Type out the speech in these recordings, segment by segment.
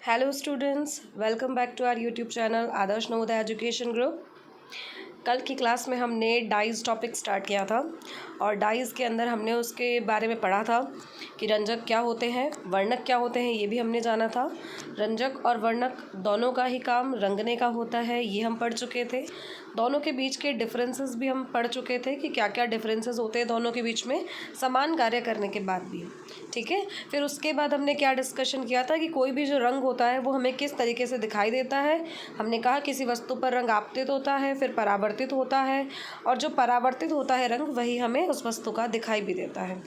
Hello students, welcome back to our YouTube channel Adarsh Navodaya education group. कल की class में हमने डाइज टॉपिक स्टार्ट किया था और डाइज के अंदर हमने उसके बारे में पढ़ा था कि रंजक क्या होते हैं, वर्णक क्या होते हैं, ये भी हमने जाना था। रंजक और वर्णक दोनों का ही काम रंगने का होता है, ये हम पढ़ चुके थे। दोनों के बीच के डिफरेंसेस भी हम पढ़ चुके थे कि क्या क्या डिफरेंसेस होते हैं दोनों के बीच में समान कार्य करने के बाद भी। ठीक है, फिर उसके बाद हमने क्या डिस्कशन किया था कि कोई भी जो रंग होता है वो हमें किस तरीके से दिखाई देता है। हमने कहा किसी वस्तु पर रंग आपतित होता है, फिर परावर्तित होता है, और जो परावर्तित होता है रंग वही हमें उस वस्तु का दिखाई भी देता है।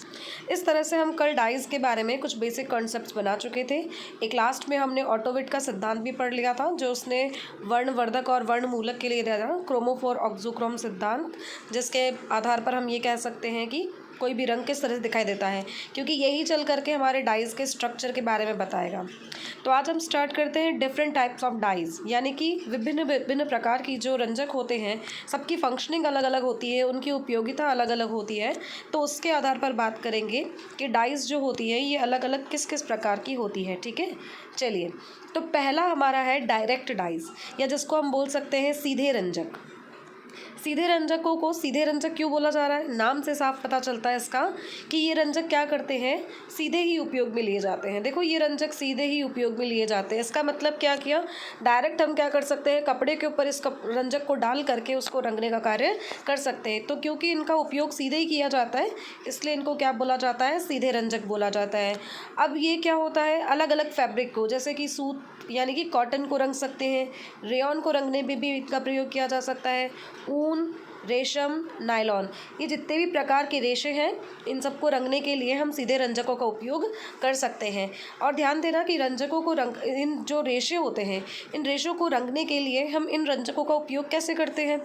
इस तरह से हम कल डाइज के बारे में कुछ बेसिक कॉन्सेप्ट्स बना चुके थे। एक लास्ट में हमने ऑटोविट का सिद्धांत भी पढ़ लिया था, जो उसने वर्णवर्धक और वर्णमूलक के लिए दिया था, क्रोमोफोर ऑक्सोक्रोम सिद्धांत, जिसके आधार पर हम ये कह सकते हैं कि कोई भी रंग किस तरह से दिखाई देता है, क्योंकि यही चल करके हमारे डाइज के स्ट्रक्चर के बारे में बताएगा। तो आज हम स्टार्ट करते हैं डिफरेंट टाइप्स ऑफ डाइज, यानी कि विभिन्न विभिन्न प्रकार की जो रंजक होते हैं, सबकी फंक्शनिंग अलग अलग होती है, उनकी उपयोगिता अलग अलग होती है। तो उसके आधार पर बात करेंगे कि डाइज जो होती है ये अलग अलग किस किस प्रकार की होती है। ठीक है, चलिए। तो पहला हमारा है डायरेक्ट डाइज, या जिसको हम बोल सकते हैं सीधे रंजक। सीधे रंजकों को सीधे रंजक क्यों बोला जा रहा है? नाम से साफ पता चलता है इसका कि ये रंजक क्या करते हैं, सीधे ही उपयोग में लिए जाते हैं। देखो, ये रंजक सीधे ही उपयोग में लिए जाते हैं। इसका मतलब क्या किया, डायरेक्ट हम क्या कर सकते हैं, कपड़े के ऊपर इस रंजक को डाल करके उसको रंगने का कार्य कर सकते हैं। तो क्योंकि इनका उपयोग सीधे ही किया जाता है, इसलिए इनको क्या बोला जाता है, सीधे रंजक बोला जाता है। अब ये क्या होता है, अलग अलग फैब्रिक को, जैसे कि सूत यानी कि कॉटन को रंग सकते हैं, रेयॉन को रंगने में भी इनका प्रयोग किया जा सकता है, ऊन, रेशम, नायलॉन, ये जितने भी प्रकार के रेशे हैं, इन सबको रंगने के लिए हम सीधे रंजकों का उपयोग कर सकते हैं। और ध्यान देना कि रंजकों को इन जो रेशे होते हैं, इन रेशों को रंगने के लिए हम इन रंजकों का उपयोग कैसे करते हैं।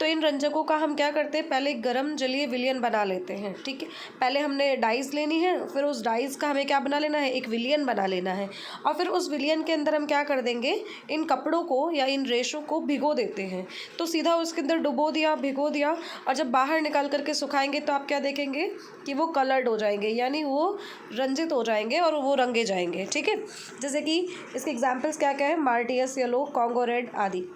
तो इन रंजकों का हम क्या करते हैं, पहले गर्म जलीय विलयन बना लेते हैं। ठीक है, पहले हमने डाइज लेनी है, फिर उस डाइज का हमें क्या बना लेना है, एक विलयन बना लेना है, और फिर उस विलयन के अंदर हम क्या कर देंगे, इन कपड़ों को या इन रेशों को भिगो देते हैं। तो सीधा उसके अंदर डुबो दिया, भिगो दिया, और जब बाहर निकाल करके सुखाएंगे तो आप क्या देखेंगे कि वो कलर्ड हो जाएंगे, यानी वो रंजित हो जाएंगे और वो रंगे जाएंगे। ठीक है, जैसे कि इसके एग्जांपल्स क्या क्या है, मार्टियस येलो, कॉन्गो रेड आदि।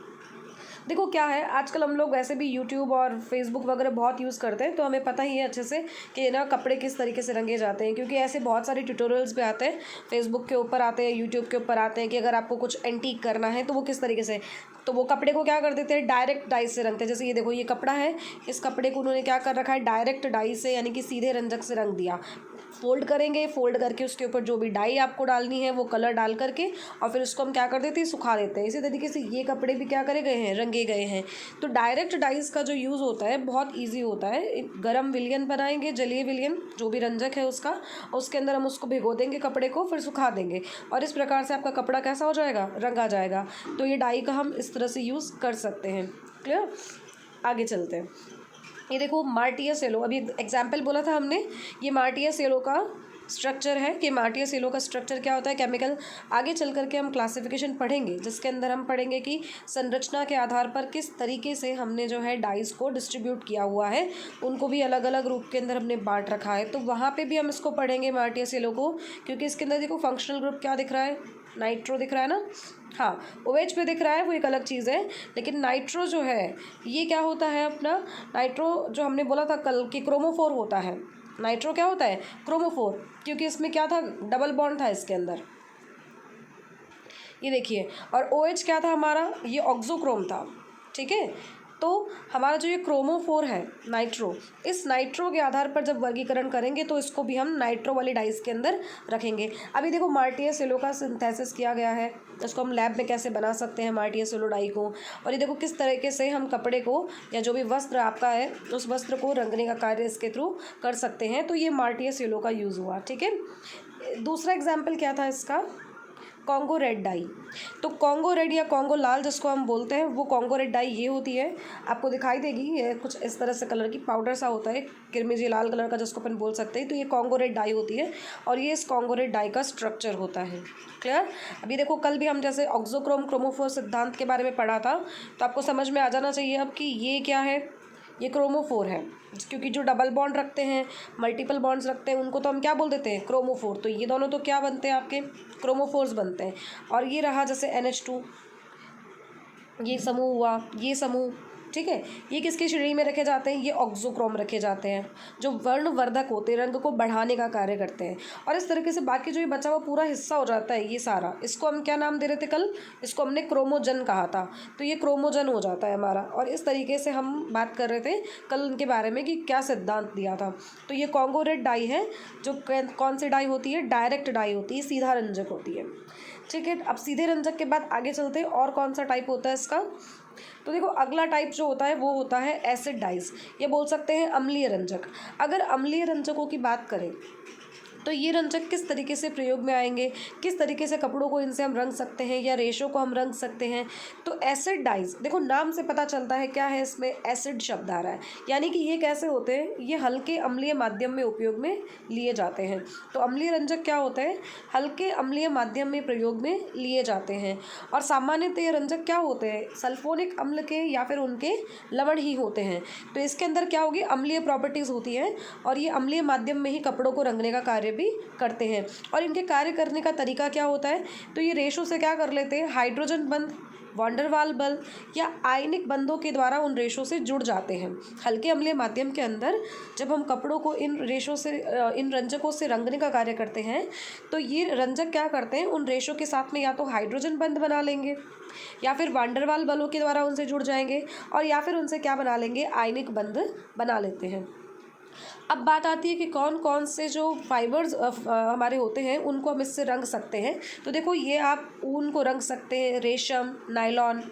देखो क्या है, आजकल हम लोग वैसे भी यूट्यूब और फेसबुक वगैरह बहुत यूज़ करते हैं, तो हमें पता ही है अच्छे से कि ना कपड़े किस तरीके से रंगे जाते हैं, क्योंकि ऐसे बहुत सारे ट्यूटोरियल्स भी आते हैं, फेसबुक के ऊपर आते हैं, यूट्यूब के ऊपर आते हैं कि अगर आपको कुछ एंटीक करना है तो वो किस तरीके से, तो वो कपड़े को क्या कर देते हैं, डायरेक्ट डाई से रंगते हैं। जैसे ये देखो, ये कपड़ा है, इस कपड़े को उन्होंने क्या कर रखा है, डायरेक्ट डाई से यानी कि सीधे रंजक से रंग दिया। फोल्ड करेंगे, फोल्ड करके उसके ऊपर जो भी डाई आपको डालनी है वो कलर डाल करके, और फिर उसको हम क्या कर देते हैं, सुखा देते हैं। इसी तरीके से ये कपड़े भी क्या करे गए हैं, रंगे गए हैं। तो डायरेक्ट डाइज का जो यूज़ होता है बहुत ईजी होता है। गरम विलयन बनाएंगे, जलीय विलयन जो भी रंजक है उसका, उसके अंदर हम उसको भिगो देंगे कपड़े को, फिर सुखा देंगे, और इस प्रकार से आपका कपड़ा कैसा हो जाएगा, रंगा जाएगा। तो ये डाई का हम इस तरह से यूज़ कर सकते हैं। क्लियर, आगे चलते हैं। ये देखो मार्टियस येलो, अभी एग्जाम्पल बोला था हमने, ये मार्टियस येलो का स्ट्रक्चर है कि मार्टियस येलो का स्ट्रक्चर क्या होता है, केमिकल। आगे चल करके हम क्लासिफिकेशन पढ़ेंगे, जिसके अंदर हम पढ़ेंगे कि संरचना के आधार पर किस तरीके से हमने जो है डाइज को डिस्ट्रीब्यूट किया हुआ है, उनको भी अलग अलग रूप के अंदर हमने बांट रखा है। तो वहाँ पे भी हम इसको पढ़ेंगे मार्टियस येलो को, क्योंकि इसके अंदर देखो फंक्शनल ग्रुप क्या दिख रहा है, नाइट्रो दिख रहा है ना। हाँ, ओएच पे दिख रहा है, वो एक अलग चीज़ है, लेकिन नाइट्रो जो है ये क्या होता है अपना, नाइट्रो जो हमने बोला था कल कि क्रोमोफोर होता है। नाइट्रो क्या होता है, क्रोमोफोर, क्योंकि इसमें क्या था, डबल बॉन्ड था इसके अंदर, ये देखिए। और OH क्या था हमारा, ये ऑक्सोक्रोम था। ठीक है, तो हमारा जो ये क्रोमोफोर है नाइट्रो, इस नाइट्रो के आधार पर जब वर्गीकरण करेंगे तो इसको भी हम नाइट्रो वाली डाइस के अंदर रखेंगे। अभी देखो मार्टियस येलो का सिंथेसिस किया गया है, इसको हम लैब में कैसे बना सकते हैं मार्टियस येलो डाई को, और ये देखो किस तरीके से हम कपड़े को या जो भी वस्त्र आपका है उस वस्त्र को रंगने का कार्य इसके थ्रू कर सकते हैं। तो ये मार्टियस येलो का यूज़ हुआ। ठीक है, दूसरा एग्जाम्पल क्या था इसका, कॉन्गो रेड डाई। तो कॉन्गो रेड या कॉन्गो लाल जिसको हम बोलते हैं, वो कॉन्गो रेड डाई ये होती है, आपको दिखाई देगी, ये कुछ इस तरह से कलर की पाउडर सा होता है, किरमिजी लाल कलर का जिसको अपन बोल सकते हैं। तो ये कॉन्गो रेड डाई होती है, और ये इस कॉन्गो रेड डाई का स्ट्रक्चर होता है। क्लियर, अभी देखो कल भी हम जैसे ऑक्सोक्रोम क्रोमोफोर सिद्धांत के बारे में पढ़ा था, तो आपको समझ में आ जाना चाहिए अब कि ये क्या है, ये क्रोमोफोर है, क्योंकि जो डबल बॉन्ड रखते हैं, मल्टीपल बॉन्ड्स रखते हैं, उनको तो हम क्या बोल देते हैं, क्रोमोफोर। तो ये दोनों तो क्या बनते हैं, आपके क्रोमोफोर्स बनते हैं। और ये रहा जैसे NH2, ये समूह हुआ, ये समूह, ठीक है, ये किसकी श्रेणी में रखे जाते हैं, ये ऑक्सोक्रोम रखे जाते हैं, जो वर्णवर्धक होते हैं, रंग को बढ़ाने का कार्य करते हैं। और इस तरीके से बाकी जो ये बचा हुआ पूरा हिस्सा हो जाता है ये सारा, इसको हम क्या नाम दे रहे थे कल, इसको हमने क्रोमोजन कहा था। तो ये क्रोमोजन हो जाता है हमारा। और इस तरीके से हम बात कर रहे थे कल उनके बारे में कि क्या सिद्धांत दिया था। तो ये कॉन्गो रेड डाई है, जो कौन सी डाई होती है, डायरेक्ट डाई होती है, सीधा रंजक होती है, ठीक है। अब सीधे रंजक के बाद आगे चलते हैं, और कौन सा टाइप होता है इसका। तो देखो अगला टाइप जो होता है वो होता है एसिड डाइज, ये बोल सकते हैं अम्लीय रंजक। अगर अम्लीय रंजकों की बात करें तो ये रंजक किस तरीके से प्रयोग में आएंगे, किस तरीके से कपड़ों को इनसे हम रंग सकते हैं या रेशों को हम रंग सकते हैं। तो एसिड डाइज, देखो नाम से पता चलता है क्या है, इसमें एसिड शब्द आ रहा है, यानी कि ये कैसे होते हैं, ये हल्के अम्लीय माध्यम में उपयोग में लिए जाते हैं। तो अम्लीय रंजक क्या होते हैं, हल्के अम्लीय माध्यम में प्रयोग में लिए जाते हैं। और सामान्यतः ये रंजक क्या होते हैं, सल्फोनिक अम्ल के या फिर उनके लवण ही होते हैं। तो इसके अंदर क्या होगी, अम्लीय प्रॉपर्टीज़ होती हैं, और ये अम्लीय माध्यम में ही कपड़ों को रंगने का कार्य भी करते हैं। और इनके कार्य करने का तरीका क्या होता है, तो ये रेशों से क्या कर लेते हैं, हाइड्रोजन बंध, वॉन्डरवाल बल या आयनिक बंधों के द्वारा उन रेशों से जुड़ जाते हैं। हल्के अम्लीय माध्यम के अंदर जब हम कपड़ों को इन रेशों से, इन रंजकों से रंगने का कार्य करते हैं, तो ये रंजक क्या करते हैं, उन रेशों के साथ में या तो हाइड्रोजन बंध बना लेंगे, या फिर वॉन्डरवाल बलों के द्वारा उनसे जुड़ जाएंगे, और या फिर उनसे क्या बना लेंगे, आयनिक बंध बना लेते हैं। अब बात आती है कि कौन कौन से जो फाइबर्स हमारे होते हैं उनको हम इससे रंग सकते हैं। तो देखो ये आप ऊन को रंग सकते हैं, रेशम, नायलॉन,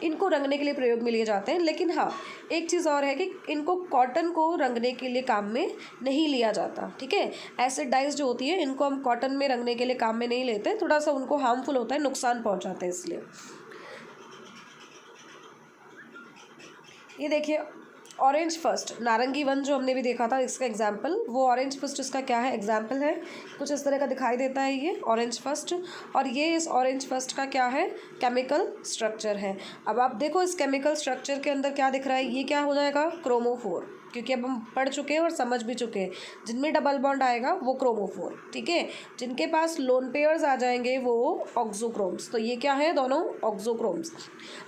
इनको रंगने के लिए प्रयोग में लिए जाते हैं। लेकिन हाँ, एक चीज़ और है कि इनको कॉटन को रंगने के लिए काम में नहीं लिया जाता, ठीक है। एसिड डाइज जो होती है इनको हम कॉटन में रंगने के लिए काम में नहीं लेते, थोड़ा सा उनको हार्मफुल होता है, नुकसान पहुँचाते हैं इसलिए। ये देखिए ऑरेंज फर्स्ट, नारंगी वन जो हमने भी देखा था इसका एग्जाम्पल, वो ऑरेंज फर्स्ट इसका क्या है, एग्जाम्पल है, कुछ इस तरह का दिखाई देता है ये ऑरेंज फर्स्ट। और ये इस ऑरेंज फर्स्ट का क्या है, केमिकल स्ट्रक्चर है। अब आप देखो इस केमिकल स्ट्रक्चर के अंदर क्या दिख रहा है, ये क्या हो जाएगा, क्रोमोफोर, क्योंकि अब हम पढ़ चुके हैं और समझ भी चुके हैं, जिनमें डबल बॉन्ड आएगा वो क्रोमोफोर, ठीक है। जिनके पास लोन पेयर्स आ जाएंगे वो ऑक्सोक्रोम्स। तो ये क्या है, दोनों ऑक्सोक्रोम्स,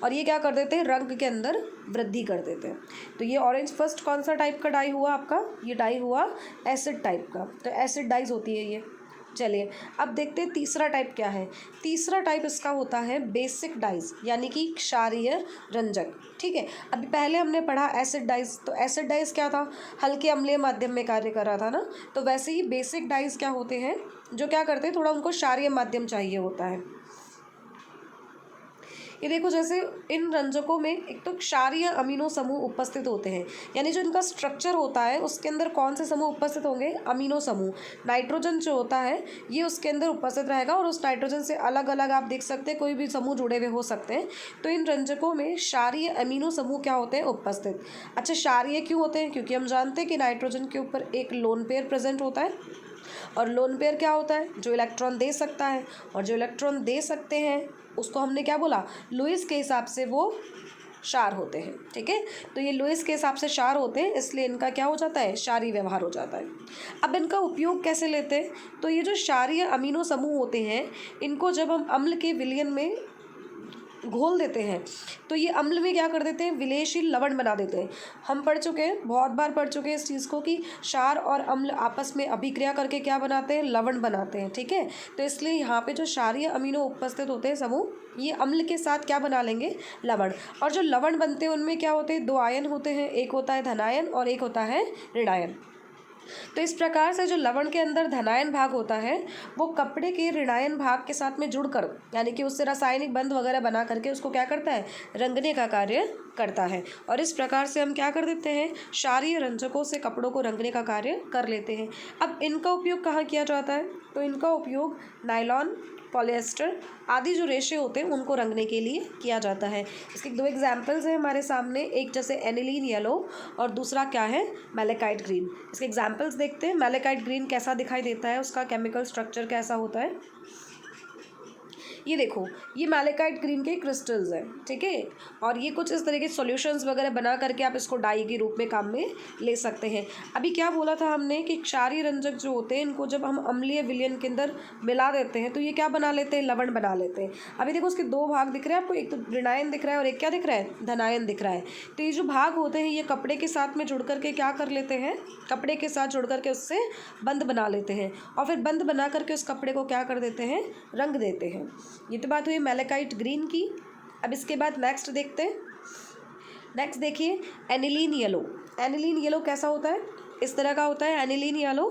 और ये क्या कर देते हैं, रंग के अंदर वृद्धि कर देते हैं। तो ये ऑरेंज फर्स्ट कौन सा टाइप का डाई हुआ आपका, ये डाई हुआ एसिड टाइप का। तो एसिड डाइज होती है ये। चलिए अब देखते हैं तीसरा टाइप क्या है। तीसरा टाइप इसका होता है बेसिक डाइज, यानी कि क्षारीय रंजक, ठीक है। अभी पहले हमने पढ़ा एसिड डाइज, तो एसिड डाइज क्या था, हल्के अम्लीय माध्यम में कार्य कर रहा था ना। तो वैसे ही बेसिक डाइज क्या होते हैं, जो क्या करते हैं, थोड़ा उनको क्षारीय माध्यम चाहिए होता है। ये देखो जैसे इन रंजकों में एक तो क्षारीय अमीनो समूह उपस्थित होते हैं, यानी जो इनका स्ट्रक्चर होता है उसके अंदर कौन से समूह उपस्थित होंगे, अमीनो समूह। नाइट्रोजन जो होता है ये उसके अंदर उपस्थित रहेगा, और उस नाइट्रोजन से अलग अलग आप देख सकते हैं कोई भी समूह जुड़े हुए हो सकते हैं। तो इन रंजकों में क्षारीय अमीनो समूह क्या होते हैं, उपस्थित। अच्छा, क्षारीय क्यों होते हैं, क्योंकि हम जानते हैं कि नाइट्रोजन के ऊपर एक लोन पेयर प्रेजेंट होता है, और लोन पेयर क्या होता है, जो इलेक्ट्रॉन दे सकता है, और जो इलेक्ट्रॉन दे सकते हैं उसको हमने क्या बोला, लुईस के हिसाब से वो क्षार होते हैं, ठीक है। तो ये लुईस के हिसाब से क्षार होते हैं, इसलिए इनका क्या हो जाता है, क्षारीय व्यवहार हो जाता है। अब इनका उपयोग कैसे लेते हैं, तो ये जो क्षारीय अमीनो समूह होते हैं इनको जब हम अम्ल के विलयन में घोल देते हैं तो ये अम्ल में क्या कर देते हैं, विलयशील लवण बना देते हैं। हम पढ़ चुके हैं, बहुत बार पढ़ चुके हैं इस चीज़ को कि क्षार और अम्ल आपस में अभिक्रिया करके क्या बनाते हैं, लवण बनाते हैं, ठीक है। तो इसलिए यहाँ पे जो क्षारीय अमीनो उपस्थित होते हैं समूह, ये अम्ल के साथ क्या बना लेंगे, लवण। और जो लवण बनते हैं उनमें क्या होते हैं, दो आयन होते हैं, एक होता है धनायन और एक होता है ऋणायन। तो इस प्रकार से जो लवण के अंदर धनायन भाग होता है वो कपड़े के ऋणायन भाग के साथ में जुड़कर, यानी कि उससे रासायनिक बंध वगैरह बना करके उसको क्या करता है, रंगने का कार्य करता है। और इस प्रकार से हम क्या कर देते हैं, क्षारीय रंजकों से कपड़ों को रंगने का कार्य कर लेते हैं। अब इनका उपयोग कहाँ किया जाता है, तो इनका उपयोग नायलॉन, पॉलिएस्टर आदि जो रेशे होते हैं उनको रंगने के लिए किया जाता है। इसके दो एग्जाम्पल्स हैं हमारे सामने, एक जैसे एनिलीन येलो और दूसरा क्या है, मैलेकाइट ग्रीन। इसके एग्जाम्पल्स देखते हैं। मैलेकाइट ग्रीन कैसा दिखाई देता है, उसका केमिकल स्ट्रक्चर कैसा होता है। ये देखो, ये मैलेकाइट ग्रीन के क्रिस्टल्स हैं, ठीक है। और ये कुछ इस तरह के सॉल्यूशंस वगैरह बना करके आप इसको डाई के रूप में काम में ले सकते हैं। अभी क्या बोला था हमने कि क्षारीय रंजक जो होते हैं इनको जब हम अम्लीय विलयन के अंदर मिला देते हैं तो ये क्या बना लेते हैं, लवण बना लेते हैं। अभी देखो उसके दो भाग दिख रहे हैं आपको, एक तो ऋणायन दिख रहा है और एक क्या दिख रहा है, धनायन दिख रहा है। तो ये जो भाग होते हैं ये कपड़े के साथ में जुड़ करके क्या कर लेते हैं, कपड़े के साथ जुड़ करके उससे बंध बना लेते हैं और फिर बंध बना करके उस कपड़े को क्या कर देते हैं, रंग देते हैं। ये तो बात हुई मैलेकाइट ग्रीन की। अब इसके बाद नेक्स्ट देखते हैं। नेक्स्ट देखिए एनिलीन येलो। एनिलीन येलो कैसा होता है, इस तरह का होता है एनिलीन येलो।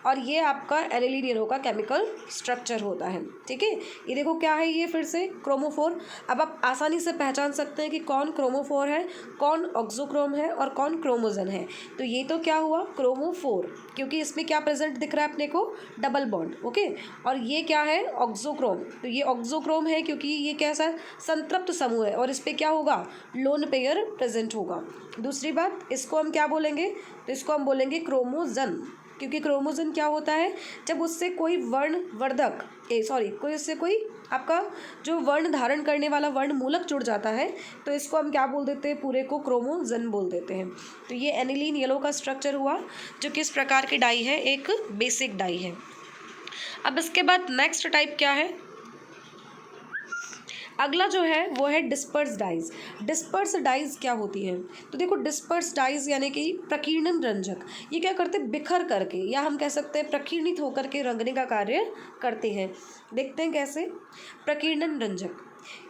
और ये आपका एनिलीन येलो का केमिकल स्ट्रक्चर होता है, ठीक है। ये देखो क्या है, ये फिर से क्रोमोफोर। अब आप आसानी से पहचान सकते हैं कि कौन क्रोमोफोर है, कौन ऑक्सोक्रोम है और कौन क्रोमोजन है। तो ये तो क्या हुआ, क्रोमोफोर, क्योंकि इसमें क्या प्रेजेंट दिख रहा है अपने को, डबल बॉन्ड, ओके। और ये क्या है, ऑक्सोक्रोम। तो ये ऑक्सोक्रोम है क्योंकि ये कैसा संतृप्त समूह है और इस पर क्या होगा, लोन पेयर प्रेजेंट होगा। दूसरी बात, इसको हम क्या बोलेंगे, तो इसको हम बोलेंगे क्रोमोजन, क्योंकि क्रोमोजन क्या होता है, जब उससे कोई वर्णवर्धक कोई उससे कोई आपका जो वर्ण धारण करने वाला वर्ण मूलक जुड़ जाता है तो इसको हम क्या बोल देते हैं, पूरे को क्रोमोजन बोल देते हैं। तो ये एनिलीन येलो का स्ट्रक्चर हुआ जो किस प्रकार की डाई है, एक बेसिक डाई है। अब इसके बाद नेक्स्ट टाइप क्या है, अगला जो है वो है डिस्पर्स डाइज। डिस्पर्स डाइज क्या होती है, तो देखो डिस्पर्स डाइज यानी कि प्रकीर्णन रंजक। ये क्या करते हैं, बिखर करके या हम कह सकते हैं प्रकीर्णित होकर के रंगने का कार्य करते हैं। देखते हैं कैसे। प्रकीर्णन रंजक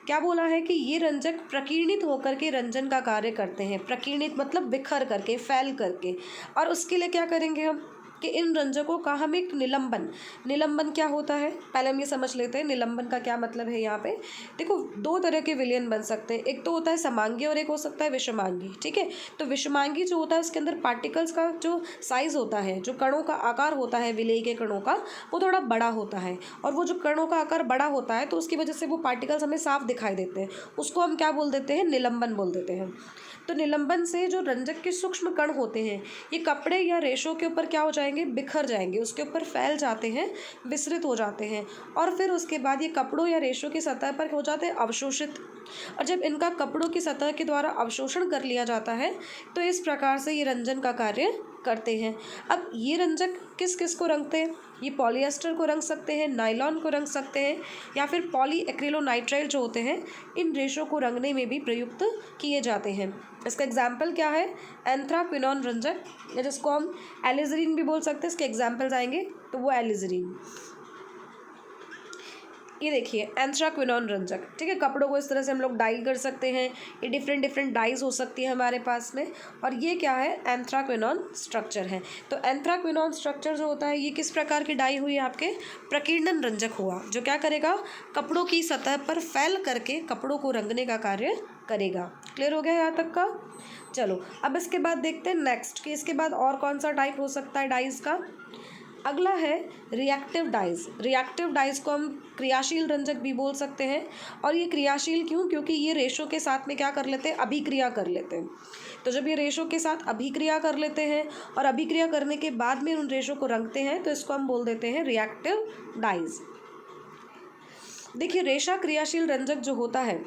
क्या बोला है कि ये रंजक प्रकीर्णित होकर के रंजन का कार्य करते हैं। प्रकीर्णित मतलब बिखर करके, फैल करके। और उसके लिए क्या करेंगे हम कि इन रंजकों का हम एक निलंबन क्या होता है, पहले हम ये समझ लेते हैं निलंबन का क्या मतलब है। यहाँ पे देखो दो तरह के विलयन बन सकते हैं, एक तो होता है समांगी और एक हो सकता है विषमांगी, ठीक है। तो विषमांगी जो होता है उसके अंदर पार्टिकल्स का जो साइज होता है, जो कणों का आकार होता है विलेय के कणों का, वो थोड़ा बड़ा होता है। और वो जो कणों का आकार बड़ा होता है तो उसकी वजह से वो पार्टिकल्स हमें साफ दिखाई देते हैं, उसको हम क्या बोल देते हैं, निलंबन बोल देते हैं। तो निलंबन से जो रंजक के सूक्ष्म कण होते हैं ये कपड़े या रेशों के ऊपर क्या हो जाएंगे, बिखर जाएंगे, उसके ऊपर फैल जाते हैं, विस्तृत हो जाते हैं। और फिर उसके बाद ये कपड़ों या रेशों की सतह पर हो जाते हैं अवशोषित। और जब इनका कपड़ों की सतह के द्वारा अवशोषण कर लिया जाता है तो इस प्रकार से ये रंजन का कार्य करते हैं। अब ये रंजक किस किस को रंगते हैं, ये पॉलिएस्टर को रंग सकते हैं, नायलॉन को रंग सकते हैं, या फिर पॉलीएक्रिलोनाइट्राइल जो होते हैं इन रेशों को रंगने में भी प्रयुक्त किए जाते हैं। इसका एग्जाम्पल क्या है, एंथ्राक्विनोन रंजक, या जिसको हम एलिजरीन भी बोल सकते हैं। इसके एग्जाम्पल्स आएंगे तो वो एलिजरीन। ये देखिए एंथ्राक्विनोन रंजक, ठीक है। कपड़ों को इस तरह से हम लोग डाई कर सकते हैं, ये डिफरेंट डाइज हो सकती है हमारे पास में। और ये क्या है, एंथ्राक्विनोन स्ट्रक्चर है। तो एंथ्राक्विनोन स्ट्रक्चर जो होता है ये किस प्रकार की डाई हुई, आपके प्रकीर्णन रंजक हुआ, जो क्या करेगा, कपड़ों की सतह पर फैल करके कपड़ों को रंगने का कार्य करेगा। क्लियर हो गया यहाँ तक का। चलो अब इसके बाद देखते हैं नेक्स्ट कि इसके बाद और कौन सा टाइप हो सकता है डाइज का। अगला है रिएक्टिव डाइज। रिएक्टिव डाइज को हम क्रियाशील रंजक भी बोल सकते हैं। और ये क्रियाशील क्यों, क्योंकि ये रेशों के साथ में क्या कर लेते हैं, अभिक्रिया कर लेते हैं। तो जब ये रेशों के साथ अभिक्रिया कर लेते हैं और अभिक्रिया करने के बाद में उन रेशों को रंगते हैं तो इसको हम बोल देते हैं रिएक्टिव डाइज। देखिए रेशा क्रियाशील रंजक जो होता है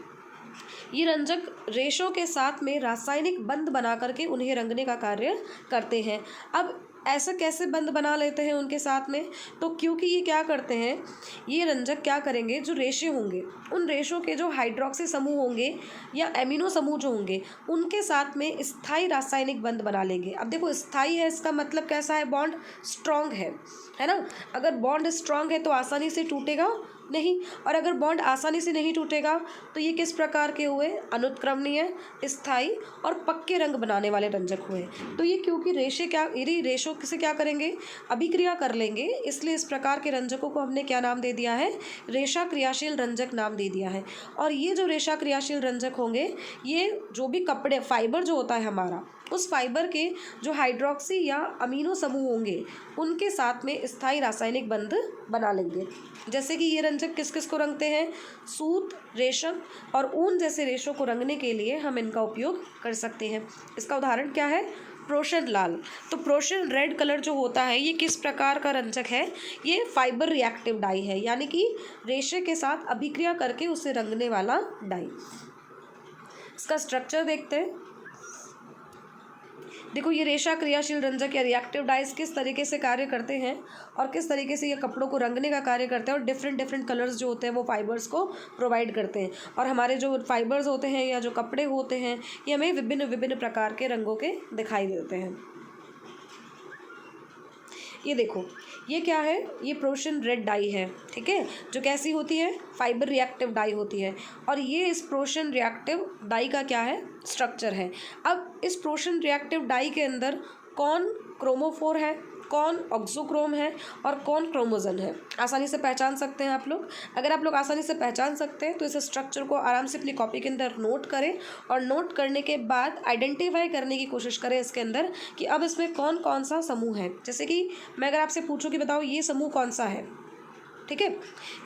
ये रंजक रेशों के साथ में रासायनिक बंध बना करके उन्हें रंगने का कार्य करते हैं। अब ऐसा कैसे बंध बना लेते हैं उनके साथ में, तो क्योंकि ये क्या करते हैं, ये रंजक क्या करेंगे, जो रेशे होंगे उन रेशों के जो हाइड्रोक्सी समूह होंगे या एमिनो समूह जो होंगे उनके साथ में स्थायी रासायनिक बंध बना लेंगे। अब देखो स्थायी है इसका मतलब कैसा है, बॉन्ड स्ट्रॉन्ग है ना। अगर बॉन्ड स्ट्रॉन्ग है तो आसानी से टूटेगा नहीं, और अगर बॉन्ड आसानी से नहीं टूटेगा तो ये किस प्रकार के हुए, अनुत्क्रमणीय, स्थायी और पक्के रंग बनाने वाले रंजक हुए। तो ये क्योंकि रेशों से क्या करेंगे, अभिक्रिया कर लेंगे, इसलिए इस प्रकार के रंजकों को हमने क्या नाम दे दिया है, रेशा क्रियाशील रंजक नाम दे दिया है। और ये जो रेशा क्रियाशील रंजक होंगे ये जो भी कपड़े फाइबर जो होता है हमारा, उस फाइबर के जो हाइड्रोक्सी या अमीनो समूह होंगे उनके साथ में स्थायी रासायनिक बंध बना लेंगे। जैसे कि ये रंजक किस किस को रंगते हैं, सूत, रेशम और ऊन जैसे रेशों को रंगने के लिए हम इनका उपयोग कर सकते हैं। इसका उदाहरण क्या है, प्रोशन लाल। तो प्रोशन रेड कलर जो होता है ये किस प्रकार का रंजक है? ये फाइबर रिएक्टिव डाई है, यानी कि रेशे के साथ अभिक्रिया करके उसे रंगने वाला डाई। इसका स्ट्रक्चर देखते हैं। देखो, ये रेशा क्रियाशील रंजक या रिएक्टिव डाइज किस तरीके से कार्य करते हैं और किस तरीके से ये कपड़ों को रंगने का कार्य करते हैं, और डिफरेंट डिफरेंट कलर्स जो होते हैं वो फाइबर्स को प्रोवाइड करते हैं। और हमारे जो फाइबर्स होते हैं या जो कपड़े होते हैं ये हमें विभिन्न विभिन्न प्रकार के रंगों के दिखाई देते हैं। ये देखो, ये क्या है? ये प्रोशन रेड डाई है, ठीक है, जो कैसी होती है? फाइबर रिएक्टिव डाई होती है। और ये इस प्रोशन रिएक्टिव डाई का क्या है? स्ट्रक्चर है। अब इस प्रोशन रिएक्टिव डाई के अंदर कौन क्रोमोफोर है, कौन ऑक्सोक्रोम है और कौन क्रोमोजन है, आसानी से पहचान सकते हैं आप लोग। अगर आप लोग आसानी से पहचान सकते हैं तो इस स्ट्रक्चर को आराम से अपनी कॉपी के अंदर नोट करें, और नोट करने के बाद आइडेंटिफाई करने की कोशिश करें इसके अंदर कि अब इसमें कौन कौन सा समूह है। जैसे कि मैं अगर आपसे पूछूं कि बताओ ये समूह कौन सा है, ठीक है,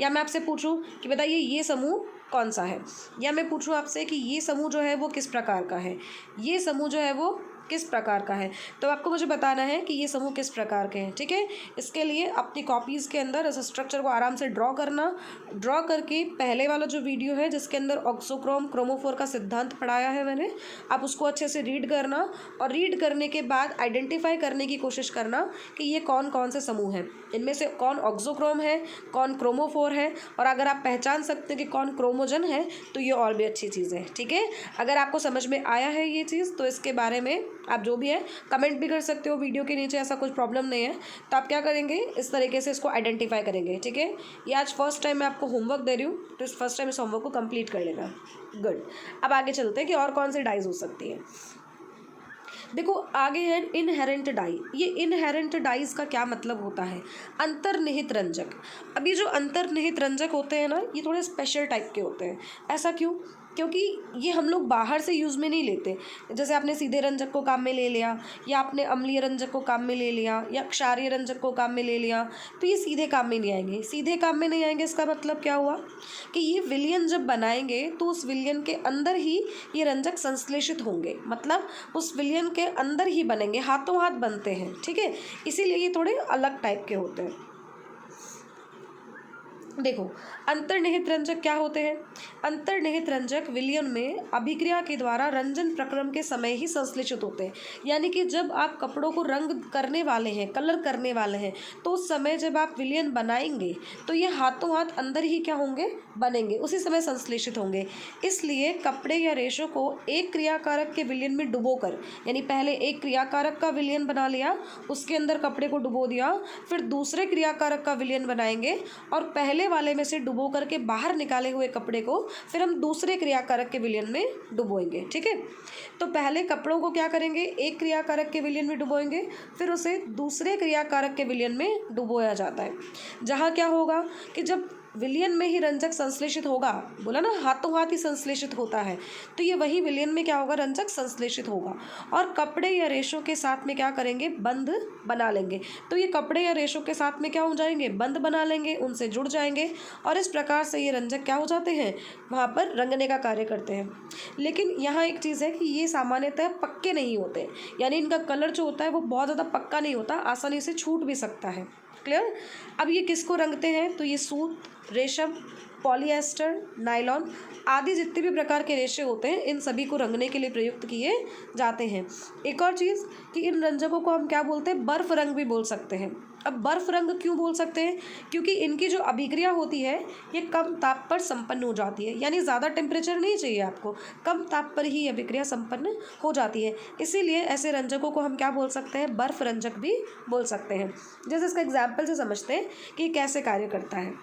या मैं आपसे पूछूं कि बताइए ये समूह कौन सा है, या मैं पूछूं आपसे कि ये समूह जो है वो किस प्रकार का है, ये समूह जो है वो किस प्रकार का है, तो आपको मुझे बताना है कि ये समूह किस प्रकार के हैं, ठीक है। इसके लिए अपनी कॉपीज़ के अंदर इस स्ट्रक्चर को आराम से ड्रॉ करना। ड्रॉ करके पहले वाला जो वीडियो है जिसके अंदर ऑक्सोक्रोम क्रोमोफोर का सिद्धांत पढ़ाया है मैंने, आप उसको अच्छे से रीड करना, और रीड करने के बाद आइडेंटिफाई करने की कोशिश करना कि ये कौन कौन से समूह हैं, इनमें से कौन ऑक्सोक्रोम है, कौन क्रोमोफोर है, और अगर आप पहचान सकते हैं कि कौन क्रोमोजन है तो ये और भी अच्छी चीज़ है, ठीक है। अगर आपको समझ में आया है ये चीज़ तो इसके बारे में आप जो भी है कमेंट भी कर सकते हो वीडियो के नीचे, ऐसा कुछ प्रॉब्लम नहीं है। तो आप क्या करेंगे, इस तरीके से इसको आइडेंटिफाई करेंगे, ठीक है। ये आज फर्स्ट टाइम मैं आपको होमवर्क दे रही हूँ, तो इस फर्स्ट टाइम इस होमवर्क को कंप्लीट कर लेना। गुड। अब आगे चलते हैं कि और कौन सी डाइज हो सकती है। देखो, आगे है इनहेरेंट डाई। ये इनहेरेंट डाइज का क्या मतलब होता है? अंतर्निहित रंजक। अब ये जो अंतर्निहित रंजक होते हैं ना, ये थोड़े स्पेशल टाइप के होते हैं। ऐसा क्यों? क्योंकि ये हम लोग बाहर से यूज़ में नहीं लेते। जैसे आपने सीधे रंजक को काम में ले लिया, या आपने अम्लीय रंजक को काम में ले लिया, या क्षारीय रंजक को काम में ले लिया, तो ये सीधे काम में नहीं आएंगे। सीधे काम में नहीं आएंगे, इसका मतलब क्या हुआ कि ये विलयन जब बनाएंगे तो उस विलयन के अंदर ही ये रंजक संश्लेषित होंगे, मतलब उस विलयन के अंदर ही बनेंगे, हाथों हाथ बनते हैं, ठीक है। इसीलिए ये थोड़े अलग टाइप के होते हैं। देखो, अंतर्निहित रंजक क्या होते हैं? अंतर्निहित रंजक विलयन में अभिक्रिया के द्वारा रंजन प्रक्रम के समय ही संश्लेषित होते हैं। यानी कि जब आप कपड़ों को रंग करने वाले हैं, कलर करने वाले हैं, तो उस समय जब आप विलयन बनाएंगे तो ये हाथों हाथ अंदर ही क्या होंगे? बनेंगे, उसी समय संश्लेषित होंगे। इसलिए कपड़े या रेशों को एक क्रियाकारक के विलयन में डुबोकर, यानी पहले एक क्रियाकारक का विलयन बना लिया, उसके अंदर कपड़े को डुबो दिया, फिर दूसरे क्रियाकारक का विलयन बनाएंगे, और पहले वाले में से डुबो करके बाहर निकाले हुए कपड़े को फिर हम दूसरे क्रियाकारक के विलयन में डुबोएंगे, ठीक है। तो पहले कपड़ों को क्या करेंगे? एक क्रियाकारक के विलयन में डुबोएंगे, फिर उसे दूसरे क्रियाकारक के विलयन में डुबोया जाता है। जहाँ क्या होगा कि जब विलयन में ही रंजक संश्लेषित होगा, बोला ना हाथों हाथ ही संश्लेषित होता है, तो ये वही विलयन में क्या होगा? रंजक संश्लेषित होगा, और कपड़े या रेशों के साथ में क्या करेंगे? बंध बना लेंगे। तो ये कपड़े या रेशों के साथ में क्या हो जाएंगे? बंध बना लेंगे, उनसे जुड़ जाएंगे, और इस प्रकार से ये रंजक क्या हो जाते हैं? वहाँ पर रंगने का कार्य करते हैं। लेकिन यहाँ एक चीज़ है कि ये सामान्यतः पक्के नहीं होते, यानी इनका कलर जो होता है वो बहुत ज़्यादा पक्का नहीं होता, आसानी से छूट भी सकता है। क्लियर? अब ये किसको रंगते हैं? तो ये सूत, रेशम, पॉलिएस्टर, नायलॉन आदि जितने भी प्रकार के रेशे होते हैं, इन सभी को रंगने के लिए प्रयुक्त किए जाते हैं। एक और चीज़ कि इन रंजकों को हम क्या बोलते हैं? बर्फ रंग भी बोल सकते हैं। अब बर्फ रंग क्यों बोल सकते हैं? क्योंकि इनकी जो अभिक्रिया होती है ये कम ताप पर संपन्न हो जाती है, यानी ज़्यादा टेम्परेचर नहीं चाहिए आपको, कम ताप पर ही अभिक्रिया संपन्न हो जाती है। इसीलिए ऐसे रंजकों को हम क्या बोल सकते हैं? बर्फ रंजक भी बोल सकते हैं। जैसे इसका एग्जाम्पल से समझते हैं कि कैसे कार्य करता है।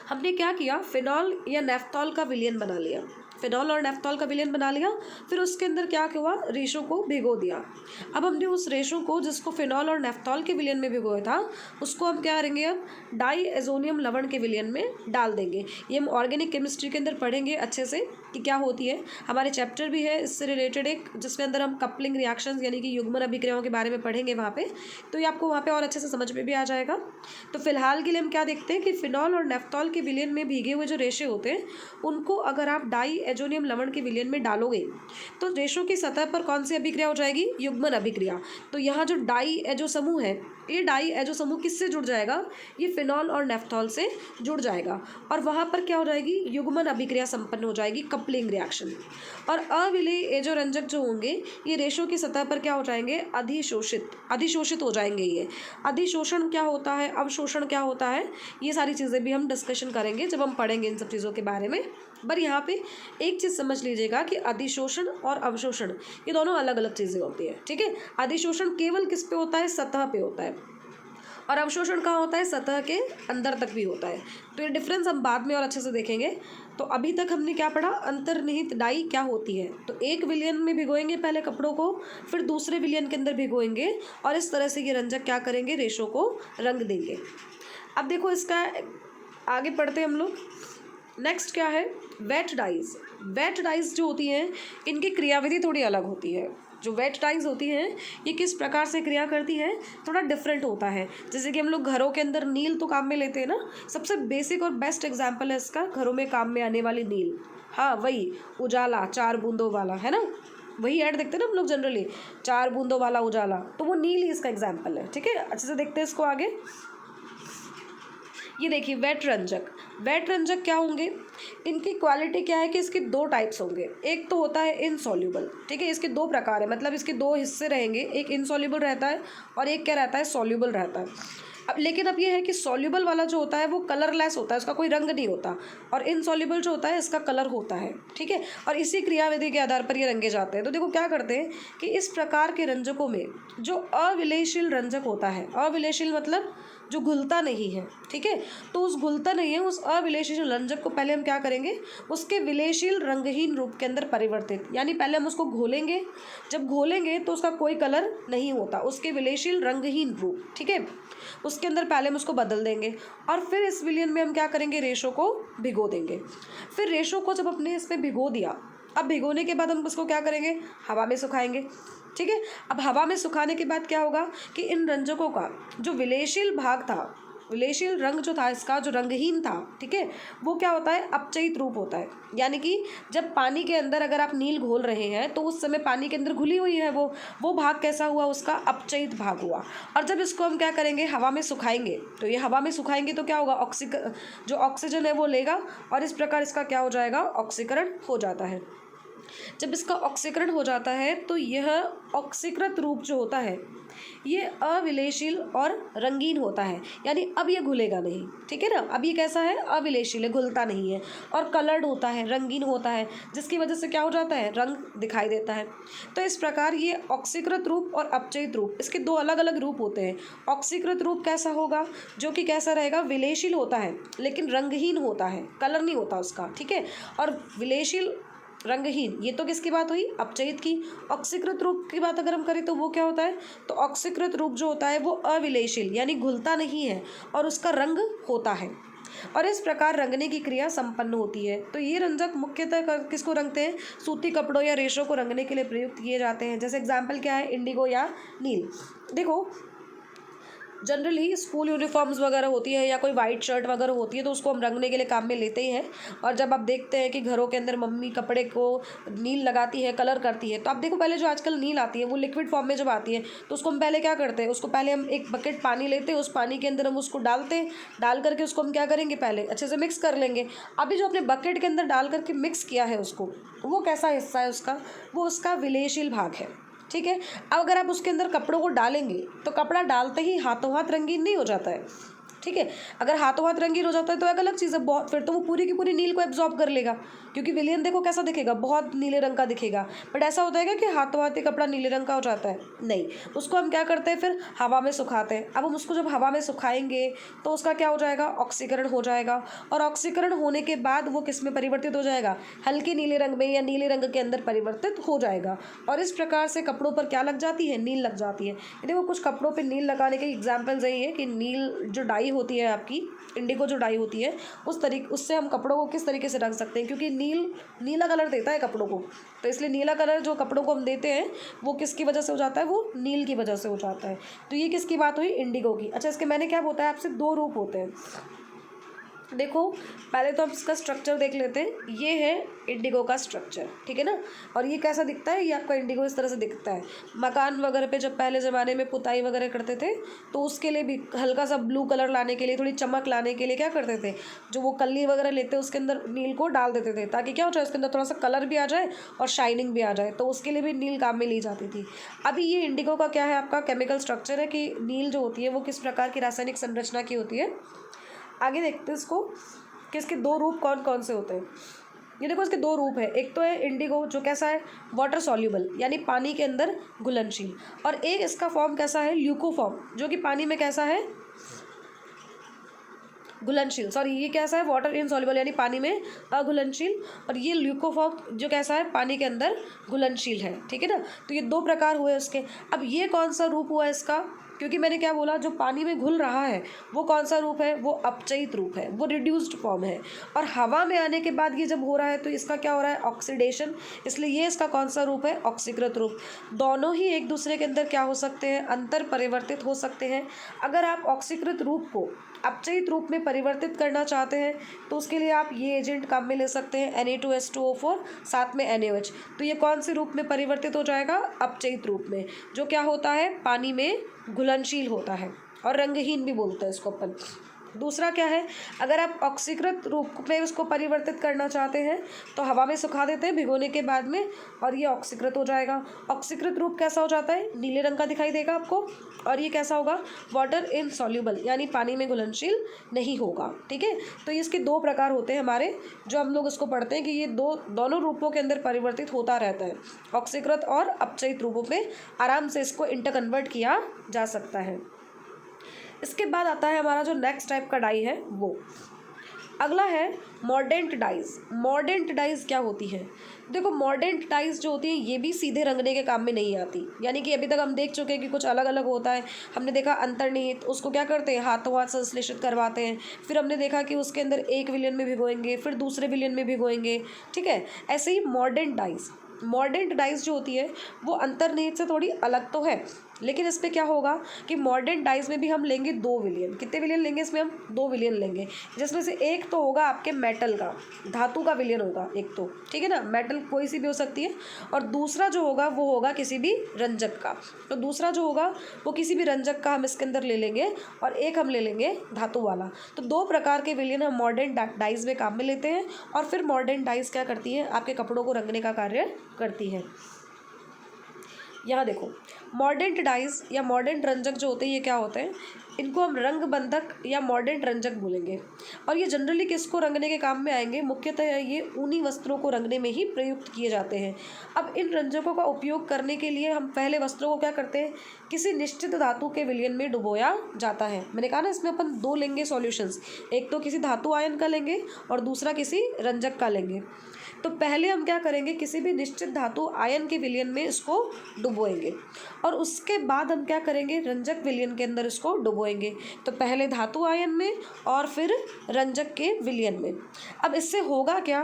हमने क्या किया? फिनॉल या नेफ्थॉल का विलयन बना लिया, फिनॉल और नेफ्थॉल का विलयन बना लिया, फिर उसके अंदर क्या हुआ? रेशों को भिगो दिया। अब हमने उस रेशों को जिसको फिनॉल और नेफ्थॉल के विलयन में भिगोया था, उसको हम क्या करेंगे? अब डाई एजोनियम लवण के विलयन में डाल देंगे। ये हम ऑर्गेनिक केमिस्ट्री के अंदर पढ़ेंगे अच्छे से कि क्या होती है। हमारे चैप्टर भी है इससे रिलेटेड एक, जिसमें अंदर हम कपलिंग रिएक्शंस यानी कि युग्मन अभिक्रियाओं के बारे में पढ़ेंगे वहाँ पे, तो ये आपको वहाँ पे और अच्छे से समझ में भी आ जाएगा। तो फिलहाल के लिए हम क्या देखते हैं कि फिनॉल और नेफ्थॉल के विलयन में भीगे हुए जो रेशे होते हैं, उनको अगर आप डाई एजोनियम लवण के विलयन में डालोगे तो रेशों की सतह पर कौन सी अभिक्रिया हो जाएगी? युग्मन अभिक्रिया। तो यहाँ जो डाई एजो समूह है, ये डाई एजो समूह किससे जुड़ जाएगा? ये फिनॉल और नेफ्थॉल से जुड़ जाएगा और वहाँ पर क्या हो जाएगी? युग्मन अभिक्रिया संपन्न हो जाएगी, कपलिंग रिएक्शन। और अविलेय एजो रंजक जो होंगे ये रेशों की सतह पर क्या हो जाएंगे? अधिशोषित हो जाएंगे। ये अधिशोषण क्या होता है, अवशोषण क्या होता है, ये सारी चीज़ें भी हम डिस्कशन करेंगे जब हम पढ़ेंगे इन सब चीज़ों के बारे में। पर यहाँ पे एक चीज़ समझ लीजिएगा कि अधिशोषण और अवशोषण ये दोनों अलग अलग चीज़ें होती है, ठीक है। अधिशोषण केवल किस पे होता है? सतह पे होता है, और अवशोषण कहाँ होता है? सतह के अंदर तक भी होता है। तो ये डिफरेंस हम बाद में और अच्छे से देखेंगे। तो अभी तक हमने क्या पढ़ा? अंतर्निहित डाई क्या होती है। तो एक विलयन में भिगोएंगे पहले कपड़ों को, फिर दूसरे विलयन के अंदर भिगोएंगे और इस तरह से ये रंजक क्या करेंगे? रेशों को रंग देंगे। अब देखो इसका आगे पढ़ते हैं हम लोग। नेक्स्ट क्या है? Wait dies. वेट डाइज जो होती हैं इनकी क्रियाविधि थोड़ी अलग होती है। जो वेट डाइज होती हैं ये किस प्रकार से क्रिया करती है? थोड़ा डिफरेंट होता है। जैसे कि हम लोग घरों के अंदर नील तो काम में लेते हैं ना, सबसे बेसिक और बेस्ट एग्जाम्पल है इसका घरों में काम में आने वाली नील। हाँ वही उजाला 4 बूंदों वाला, है ना, वही ऐड देखते हैं ना हम लोग जनरली, 4 बूंदों वाला उजाला, तो वो नील ही इसका एग्जाम्पल है, ठीक है। अच्छे से देखते हैं इसको आगे। ये देखिए वेट रंजक। वेट रंजक क्या होंगे? इनकी क्वालिटी क्या है कि इसके 2 टाइप्स होंगे। एक तो होता है इनसॉल्यूबल, ठीक है, इसके 2 प्रकार है, मतलब इसके 2 हिस्से रहेंगे, एक इनसॉल्यूबल रहता है और एक क्या रहता है? सॉल्यूबल रहता है। अब लेकिन अब ये है कि सॉल्यूबल वाला जो होता है वो कलरलेस होता है, उसका कोई रंग नहीं होता, और इनसॉल्यूबल जो होता है इसका कलर होता है, ठीक है। और इसी क्रियाविधि के आधार पर ये रंगे जाते हैं। तो देखो क्या करते हैं कि इस प्रकार के रंजकों में जो अविलेयशील रंजक होता है, अविलेयशील मतलब जो घुलता नहीं है, ठीक है, तो उस घुलता नहीं है उस अविलेयशील रंजक को पहले हम क्या करेंगे? उसके विलेयशील रंगहीन रूप के अंदर परिवर्तित, यानी पहले हम उसको घोलेंगे। जब घोलेंगे तो उसका कोई कलर नहीं होता, उसके विलेयशील रंगहीन रूप, ठीक है, उसके अंदर पहले हम उसको बदल देंगे और फिर इस विलयन में हम क्या करेंगे? रेशों को भिगो देंगे। फिर रेशों को जब अपने इस पर भिगो दिया, अब भिगोने के बाद हम उसको क्या करेंगे? हवा में सुखाएंगे, ठीक है। अब हवा में सुखाने के बाद क्या होगा कि इन रंजकों का जो विलेयशील भाग था, विलेयशील रंग जो था इसका, जो रंगहीन था, ठीक है, वो क्या होता है? अपचयित रूप होता है। यानी कि जब पानी के अंदर अगर आप नील घोल रहे हैं तो उस समय पानी के अंदर घुली हुई है वो भाग कैसा हुआ? उसका अपचयित भाग हुआ। और जब इसको हम क्या करेंगे? हवा में सुखाएंगे, तो ये हवा में सुखाएंगे तो क्या होगा? जो ऑक्सीजन है वो लेगा और इस प्रकार इसका क्या हो जाएगा? ऑक्सीकरण हो जाता है। जब इसका ऑक्सीकरण हो जाता है तो यह ऑक्सीकृत रूप जो होता है ये अविलेयशील और रंगीन होता है, यानी अब ये घुलेगा नहीं, ठीक है ना। अब ये कैसा है? अविलेयशील है, घुलता नहीं है और कलर्ड होता है, रंगीन होता है, जिसकी वजह से क्या हो जाता है? रंग दिखाई देता है। तो इस प्रकार ये ऑक्सीकृत रूप और अपचयित रूप, इसके 2 अलग अलग रूप होते हैं। ऑक्सीकृत रूप कैसा होगा? जो कि कैसा रहेगा? विलेयशील होता है लेकिन रंगहीन होता है, कलर नहीं होता उसका, ठीक है। और विलेयशील रंगहीन, ये तो किसकी बात हुई? अपचयित की। ऑक्सीकृत रूप की बात अगर हम करें तो वो क्या होता है? तो ऑक्सीकृत रूप जो होता है वो अविलेयशील यानी घुलता नहीं है और उसका रंग होता है, और इस प्रकार रंगने की क्रिया संपन्न होती है। तो ये रंजक मुख्यतः किसको रंगते हैं? सूती कपड़ों या रेशों को रंगने के लिए प्रयुक्त किए जाते हैं। जैसे एग्जाम्पल क्या है? इंडिगो या नील। देखो जनरली स्कूल यूनिफॉर्म्स वगैरह होती है या कोई वाइट शर्ट वगैरह होती है तो उसको हम रंगने के लिए काम में लेते ही हैं। और जब आप देखते हैं कि घरों के अंदर मम्मी कपड़े को नील लगाती है, कलर करती है, तो आप देखो पहले जो आजकल नील आती है वो लिक्विड फॉर्म में जब आती है तो उसको हम पहले क्या करते हैं? उसको पहले हम एक बकेट पानी लेते हैं, उस पानी के अंदर हम उसको डालते हैं, डाल करके उसको हम क्या करेंगे? पहले अच्छे से मिक्स कर लेंगे। अभी जो अपने बकेट के अंदर डाल करके मिक्स किया है उसको, वो कैसा हिस्सा है उसका? वो उसका विलेयशील भाग है, ठीक है। अब अगर आप उसके अंदर कपड़ों को डालेंगे तो कपड़ा डालते ही हाथों हाथ रंगीन नहीं हो जाता है, ठीक है। अगर हाथों हाथ रंगीन हो जाता है तो एक अलग चीज़ है, बहुत फिर तो वो पूरी की पूरी नील को एब्जॉर्ब कर लेगा, क्योंकि विलियन देखो कैसा दिखेगा? बहुत नीले रंग का दिखेगा। बट ऐसा होता है क्या कि हाथों हाथ ही कपड़ा नीले रंग का हो जाता है? नहीं, उसको हम क्या करते हैं? फिर हवा में सुखाते हैं। अब हम उसको जब हवा में सुखाएंगे तो उसका क्या हो जाएगा? ऑक्सीकरण हो जाएगा, और ऑक्सीकरण होने के बाद वो किस में परिवर्तित हो जाएगा? हल्के नीले रंग में या नीले रंग के अंदर परिवर्तित हो जाएगा, और इस प्रकार से कपड़ों पर क्या लग जाती है? नील लग जाती है। देखो कुछ कपड़ों पर नील लगाने के एग्जाम्पल्स यही है कि नील जो डाई होती है आपकी, इंडिगो जो डाई होती है, उससे हम कपड़ों को किस तरीके से रंग सकते हैं, क्योंकि नीला कलर देता है कपड़ों को, तो इसलिए नीला कलर जो कपड़ों को हम देते हैं वो किसकी वजह से हो जाता है? वो नील की वजह से हो जाता है। तो ये किसकी बात हुई? इंडिगो की। अच्छा, इसके मैंने क्या बताया आपसे? 2 रूप होते हैं। देखो पहले तो हम इसका स्ट्रक्चर देख लेते हैं। ये है इंडिगो का स्ट्रक्चर, ठीक है ना। और ये कैसा दिखता है, ये आपका इंडिगो इस तरह से दिखता है। मकान वगैरह पे जब पहले ज़माने में पुताई वगैरह करते थे तो उसके लिए भी हल्का सा ब्लू कलर लाने के लिए, थोड़ी चमक लाने के लिए क्या करते थे, जो वो कल्ली वगैरह लेते उसके अंदर नील को डाल देते थे, ताकि क्या हो जाए उसके अंदर थोड़ा सा कलर भी आ जाए और शाइनिंग भी आ जाए। तो उसके लिए भी नील काम में ली जाती थी। अभी ये इंडिगो का क्या है, आपका केमिकल स्ट्रक्चर है कि नील जो होती है वो किस प्रकार की रासायनिक संरचना की होती है। आगे देखते हैं इसको कि इसके दो रूप कौन कौन से होते हैं। ये देखो इसके दो रूप है। एक तो है इंडिगो जो कैसा है, वाटर सॉल्यूबल यानी पानी के अंदर घुलनशील, और एक इसका फॉर्म कैसा है, ल्यूको फॉर्म, जो कि पानी में कैसा है, घुलनशील। सॉरी, ये कैसा है, वाटर इनसॉल्युबल यानी पानी में अघुलनशील, और ये ल्यूकोफॉर्म जो कैसा है, पानी के अंदर घुलनशील है, ठीक है ना। तो ये दो प्रकार हुए उसके। अब ये कौन सा रूप हुआ इसका, क्योंकि मैंने क्या बोला, जो पानी में घुल रहा है वो कौन सा रूप है, वो अपचयित रूप है, वो रिड्यूस्ड फॉर्म है। और हवा में आने के बाद ये जब हो रहा है तो इसका क्या हो रहा है, ऑक्सीडेशन, इसलिए ये इसका कौन सा रूप है, ऑक्सीकृत रूप। दोनों ही एक दूसरे के अंदर क्या हो सकते हैं, अंतर परिवर्तित हो सकते हैं। अगर आप ऑक्सीकृत रूप को अपचयित रूप में परिवर्तित करना चाहते हैं तो उसके लिए आप ये एजेंट काम में ले सकते हैं, Na2H2O4 साथ में NaOH। तो ये कौन से रूप में परिवर्तित हो जाएगा, अपचयित रूप में, जो क्या होता है, पानी में घुलनशील होता है और रंगहीन भी बोलते हैं इसको अपन। दूसरा क्या है, अगर आप ऑक्सीकृत रूप में उसको परिवर्तित करना चाहते हैं तो हवा में सुखा देते हैं भिगोने के बाद में, और ये ऑक्सीकृत हो जाएगा। ऑक्सीकृत रूप कैसा हो जाता है, नीले रंग का दिखाई देगा आपको, और ये कैसा होगा, वाटर इनसॉल्युबल यानी पानी में घुलनशील नहीं होगा, ठीक है। तो इसके दो प्रकार होते हैं हमारे, जो हम लोग इसको पढ़ते हैं कि ये दोनों रूपों के अंदर परिवर्तित होता रहता है, ऑक्सीकृत और अपचयित रूपों में आराम से इसको इंटरकन्वर्ट किया जा सकता है। इसके बाद आता है हमारा जो नेक्स्ट टाइप का डाई है वो, अगला है मॉर्डेंट डाइज। मॉर्डेंट डाइज क्या होती है, देखो मॉर्डेंट डाइज जो होती है ये भी सीधे रंगने के काम में नहीं आती, यानी कि अभी तक हम देख चुके हैं कि कुछ अलग अलग होता है। हमने देखा अंतर्निहित, उसको क्या करते हैं, हाथों हाथ संश्लेषित करवाते हैं। फिर हमने देखा कि उसके अंदर एक विलयन में भिगोएंगे, फिर दूसरे विलयन में भिगोएंगे, ठीक है। ऐसे ही मॉर्डेंट डाइज, मॉर्डेंट डाइज जो होती है वो अंतर्निहित से थोड़ी अलग तो है, लेकिन इस पर क्या होगा कि मॉडर्न डाइज में भी हम लेंगे 2 विलियन। कितने विलियन लेंगे इसमें हम, 2 विलियन लेंगे, जिसमें से एक तो होगा आपके मेटल का, धातु का विलियन होगा एक तो, ठीक है ना, मेटल कोई सी भी हो सकती है। और दूसरा जो होगा वो होगा किसी भी रंजक का, तो दूसरा जो होगा वो किसी भी रंजक का हम इसके अंदर ले लेंगे, और एक हम ले लेंगे धातु वाला। तो 2 प्रकार के विलियन हम मॉडर्न डाइज में काम में लेते हैं, और फिर मॉडर्न डाइज क्या करती है, आपके कपड़ों को रंगने का कार्य करती है। यहाँ देखो मॉर्डेंट डाइज या मॉर्डेंट रंजक जो होते हैं ये क्या होते हैं, इनको हम रंग बंधक या मॉर्डेंट रंजक बोलेंगे। और ये जनरली किसको रंगने के काम में आएंगे, मुख्यतः ये ऊनी वस्त्रों को रंगने में ही प्रयुक्त किए जाते हैं। अब इन रंजकों का उपयोग करने के लिए हम पहले वस्त्रों को क्या करते हैं, किसी निश्चित धातु के विलयन में डुबोया जाता है। मैंने कहा ना इसमें अपन 2 लेंगे सॉल्यूशंस, एक तो किसी धातु आयन का लेंगे और दूसरा किसी रंजक का लेंगे। तो पहले हम क्या करेंगे, किसी भी निश्चित धातु आयन के विलयन में इसको डुबोएंगे, और उसके बाद हम क्या करेंगे, रंजक विलयन के अंदर इसको डुबोएंगे। तो पहले धातु आयन में और फिर रंजक के विलयन में। अब इससे होगा क्या,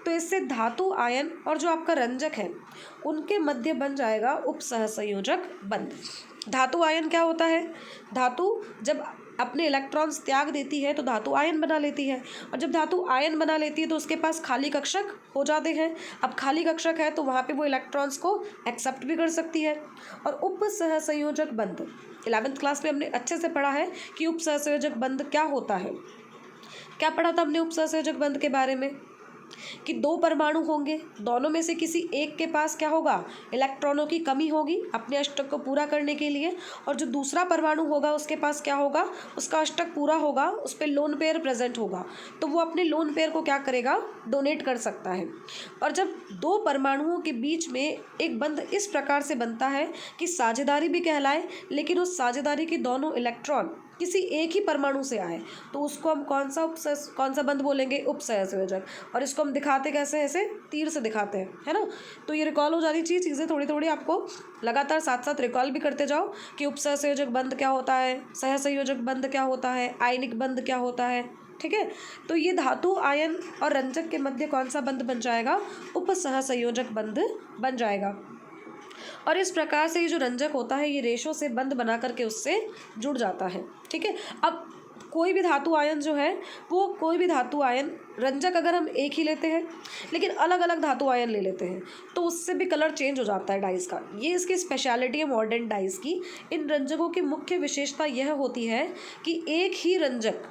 तो इससे धातु आयन और जो आपका रंजक है उनके मध्य बन जाएगा उपसहसंयोजक बंध। धातु आयन क्या होता है, धातु जब अपने इलेक्ट्रॉन्स त्याग देती है तो धातु आयन बना लेती है, और जब धातु आयन बना लेती है तो उसके पास खाली कक्षक हो जाते हैं। अब खाली कक्षक है तो वहाँ पे वो इलेक्ट्रॉन्स को एक्सेप्ट भी कर सकती है। और उपसहसंयोजक बंध 11th क्लास में हमने अच्छे से पढ़ा है कि उपसहसंयोजक बंध क्या होता है। क्या पढ़ा था हमने उपसहसंयोजक बंध के बारे में, कि 2 परमाणु होंगे, दोनों में से किसी एक के पास क्या होगा, इलेक्ट्रॉनों की कमी होगी अपने अष्टक को पूरा करने के लिए, और जो दूसरा परमाणु होगा उसके पास क्या होगा, उसका अष्टक पूरा होगा, उस पर लोन पेयर प्रेजेंट होगा, तो वो अपने लोन पेयर को क्या करेगा, डोनेट कर सकता है। और जब 2 परमाणुओं के बीच में एक बंध इस प्रकार से बनता है कि साझेदारी भी कहलाए, लेकिन उस साझेदारी के दोनों इलेक्ट्रॉन किसी एक ही परमाणु से आए, तो उसको हम कौन सा बंध बोलेंगे, उपसहसंयोजक। और इसको हम दिखाते कैसे, ऐसे तीर से दिखाते हैं, है ना। तो ये रिकॉल हो जानी चाहिए चीज़ें, थोड़ी थोड़ी आपको लगातार साथ साथ रिकॉल भी करते जाओ कि उपसहसंयोजक बंध क्या होता है, सहसंयोजक बंध क्या होता है, आयनिक बंध क्या होता है, ठीक है। तो ये धातु आयन और रंजक के मध्य कौन सा बंध बन जाएगा, उपसहसंयोजक बंध बन जाएगा। और इस प्रकार से ये जो रंजक होता है ये रेशों से बंध बना करके उससे जुड़ जाता है, ठीक है। अब कोई भी धातु आयन जो है वो कोई भी धातु आयन रंजक अगर हम एक ही लेते हैं लेकिन अलग अलग धातु आयन ले लेते हैं तो उससे भी कलर चेंज हो जाता है डाइस का। ये इसकी स्पेशलिटी है मॉडर्न डाइस की। इन रंजकों की मुख्य विशेषता यह होती है कि एक ही रंजक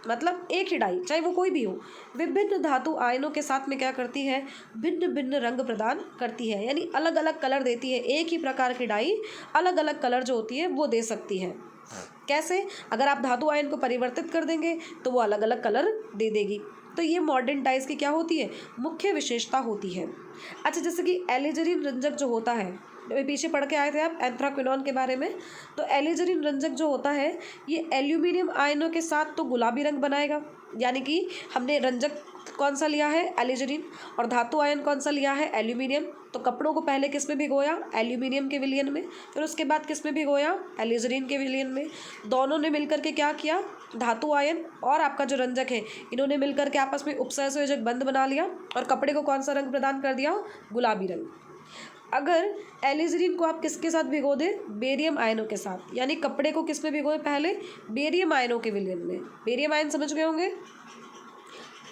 मतलब एक ही डाई चाहे वो कोई भी हो विभिन्न धातु आयनों के साथ में क्या करती है, भिन्न भिन्न रंग प्रदान करती है, यानी अलग अलग कलर देती है। एक ही प्रकार की डाई अलग अलग कलर जो होती है वो दे सकती है। कैसे? अगर आप धातु आयन को परिवर्तित कर देंगे तो वो अलग अलग कलर दे देगी। तो ये मॉडर्न डाइस की क्या होती है, मुख्य विशेषता होती है। अच्छा, जैसे कि एलिजरीन रंजक जो होता है, पीछे पढ़ के आए थे आप एंथ्राक्विनोन के बारे में, तो एलिजरीन रंजक जो होता है ये एल्यूमिनियम आयनों के साथ तो गुलाबी रंग बनाएगा, यानी कि हमने रंजक कौन सा लिया है, एलिजरीन, और धातु आयन कौन सा लिया है, एल्यूमिनियम। तो कपड़ों को पहले किस में भिगोया, एल्यूमिनियम के विलयन में, फिर उसके बाद किस में भिगोया, एलिजरीन के विलयन में। दोनों ने मिलकर के क्या किया, धातु आयन और आपका जो रंजक है इन्होंने मिलकर के आपस में उपसहसंयोजक बंध बना लिया और कपड़े को कौन सा रंग प्रदान कर दिया, गुलाबी रंग। अगर एलिजरीन को आप किसके साथ भिगो दें, बेरियम आयनों के साथ, यानी कपड़े को किस में भिगोए, पहले बेरियम आयनों के विलयन में। बेरियम आयन समझ गए होंगे।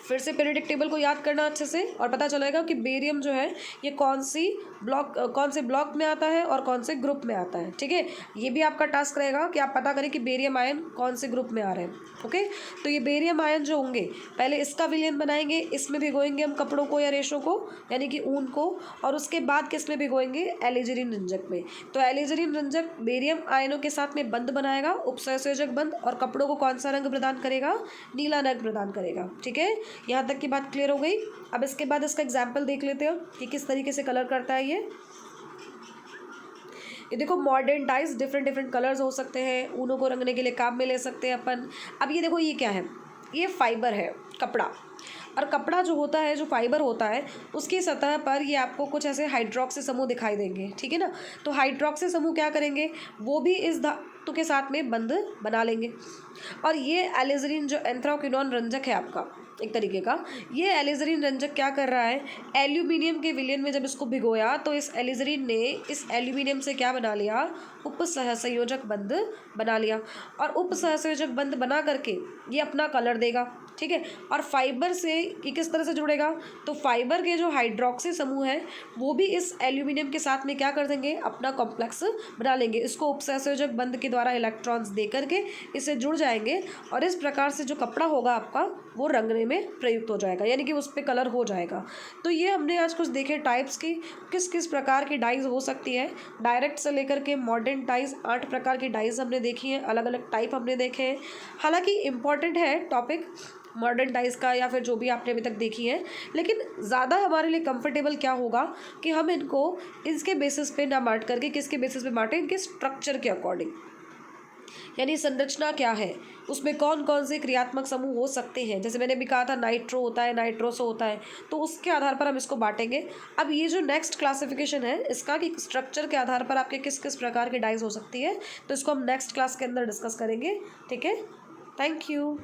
फिर से पीरियोडिक टेबल को याद करना अच्छे से और पता चलेगा कि बेरियम जो है ये कौन से ब्लॉक में आता है और कौन से ग्रुप में आता है। ठीक है, ये भी आपका टास्क रहेगा कि आप पता करें कि बेरियम आयन कौन से ग्रुप में आ रहे हैं। ओके, तो ये बेरियम आयन जो होंगे पहले इसका विलयन बनाएंगे, इसमें भिगोएंगे हम कपड़ों को या रेशों को यानी कि ऊन को, और उसके बाद किस में भिगोएंगे, एलिजरीन रंजक में। तो एलिजरीन रंजक बेरियम आयनों के साथ में बंध बनाएगा, उपसहसंयोजक बंध, और कपड़ों को कौन सा रंग प्रदान करेगा, नीला रंग प्रदान करेगा। ठीक है, यहाँ तक की बात क्लियर हो गई। अब इसके बाद इसका एग्जाम्पल देख लेते हैं कि किस तरीके से कलर करता है ये देखो, मॉडर्न डाइस डिफरेंट कलर्स हो सकते हैं, ऊनों को रंगने के लिए काम में ले सकते हैं अपन। अब ये देखो, ये क्या है, ये फाइबर है, कपड़ा। और कपड़ा जो होता है, जो फाइबर होता है, उसकी सतह पर ये आपको कुछ ऐसे हाइड्रोक्सी समूह दिखाई देंगे। ठीक है ना, तो हाइड्रोक्सी समूह क्या करेंगे, वो भी इस धातु के साथ में बंध बना लेंगे। और ये एलिजरीन जो एंथ्राक्विनोन रंजक है आपका एक तरीके का, ये एलिजरीन रंजक क्या कर रहा है, एल्यूमिनियम के विलयन में जब इसको भिगोया तो इस एलिजरीन ने इस एल्यूमिनियम से क्या बना लिया, उपसहसंयोजक बंध बना लिया। और उपसहसंयोजक बंध बना करके ये अपना कलर देगा। ठीक है, और फाइबर से ये किस तरह से जुड़ेगा, तो फाइबर के जो हाइड्रोक्सी समूह है वो भी इस एल्यूमिनियम के साथ में क्या कर देंगे, अपना कॉम्प्लेक्स बना लेंगे। इसको उपसहसंयोजक बंध के द्वारा इलेक्ट्रॉन्स दे करके इससे जुड़ जाएंगे और इस प्रकार से जो कपड़ा होगा आपका वो रंगने में प्रयुक्त हो जाएगा, यानी कि उस पर कलर हो जाएगा। तो ये हमने आज कुछ देखे टाइप्स की, किस किस प्रकार की डाइज हो सकती है। डायरेक्ट से लेकर के मॉडर्न डाइज 8 प्रकार की डाइज हमने देखी हैं, अलग अलग टाइप हमने देखे हैं। हालांकि इम्पॉर्टेंट है टॉपिक मॉडर्न डाइज का या फिर जो भी आपने अभी तक देखी है, लेकिन ज़्यादा हमारे लिए कंफर्टेबल क्या होगा कि हम इनको इसके बेसिस पे ना बांट करके किसके बेसिस पे बांटें, इनके स्ट्रक्चर के अकॉर्डिंग, यानी संरचना क्या है, उसमें कौन कौन से क्रियात्मक समूह हो सकते हैं। जैसे मैंने भी कहा था नाइट्रो होता है, नाइट्रोसो होता है, तो उसके आधार पर हम इसको बांटेंगे। अब ये जो नेक्स्ट क्लासिफिकेशन है इसका कि स्ट्रक्चर के आधार पर आपके किस किस प्रकार की डाइज हो सकती है, तो इसको हम नेक्स्ट क्लास के अंदर डिस्कस करेंगे। ठीक है, थैंक यू।